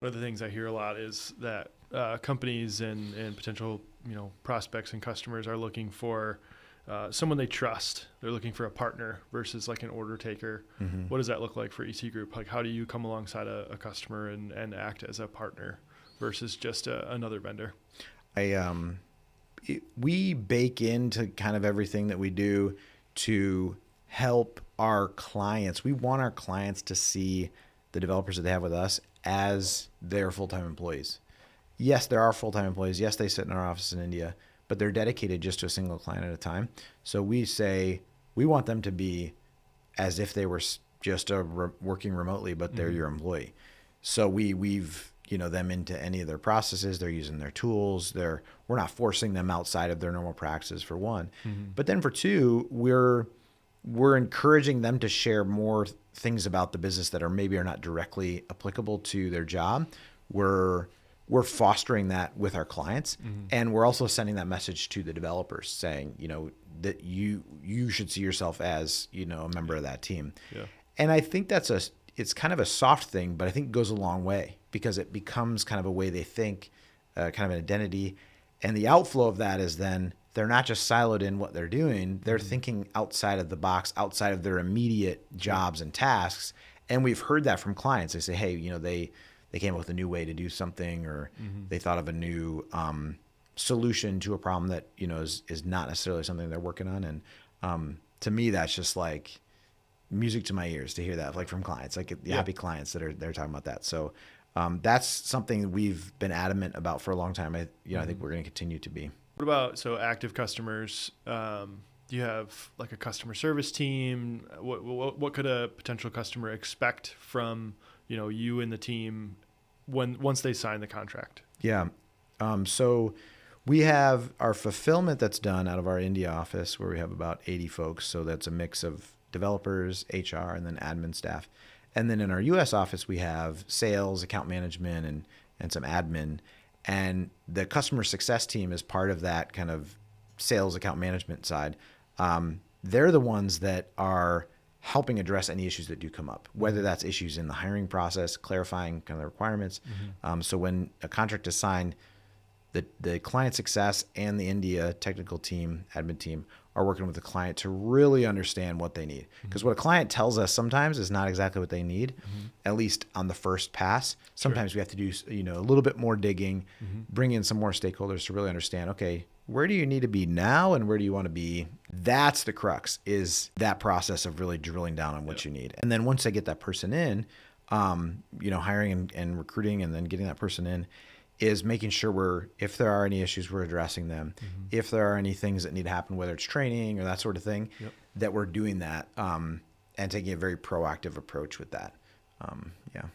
One of the things I hear a lot is that companies and potential prospects and customers are looking for someone they trust. They're looking for a partner versus like an order taker. Mm-hmm. What does that look like for EC Group? Like, how do you come alongside a customer and act as a partner versus just another vendor? We bake into kind of everything that we do to help our clients. We want our clients to see the developers that they have with us as their full-time employees. Yes, there are full-time employees. Yes, they sit in our office in India, but they're dedicated just to a single client at a time. So we say we want them to be as if they were just working remotely, but they're your employee. So we've them into any of their processes. They're using their tools. We're not forcing them outside of their normal practices, for one. But then for two, we're encouraging them to share more things about the business that are not directly applicable to their job. We're fostering that with our clients, and we're also sending that message to the developers, saying that you should see yourself as a member of that team. Yeah. And I think it's kind of a soft thing, but I think it goes a long way because it becomes kind of a way they think, kind of an identity. And the outflow of that is then they're not just siloed in what they're doing. They're thinking outside of the box, outside of their immediate jobs and tasks. And we've heard that from clients. They say, hey, they came up with a new way to do something, or they thought of a new solution to a problem that, is not necessarily something they're working on. And to me, that's just like music to my ears to hear that, like from clients, like the happy clients they're talking about that. So that's something we've been adamant about for a long time. I think we're going to continue to be. What about active customers? Do you have like a customer service team? What could a potential customer expect from you and the team once they sign the contract? Yeah. So we have our fulfillment that's done out of our India office, where we have about 80 folks. So that's a mix of developers, HR, and then admin staff. And then in our US office, we have sales, account management, and some admin. And the customer success team is part of that kind of sales account management side. They're the ones that are helping address any issues that do come up, whether that's issues in the hiring process, clarifying kind of the requirements. So when a contract is signed, the client success and the India technical team, admin team, are working with the client to really understand what they need. Because what a client tells us sometimes is not exactly what they need, at least on the first pass. Sometimes we have to do a little bit more digging, bring in some more stakeholders to really understand, okay, where do you need to be now and where do you want to be? That's the crux, is that process of really drilling down on what you need. And then once they get that person in, hiring and recruiting and then getting that person in, is making sure if there are any issues, we're addressing them. If there are any things that need to happen, whether it's training or that sort of thing, that we're doing that, and taking a very proactive approach with that. Yeah.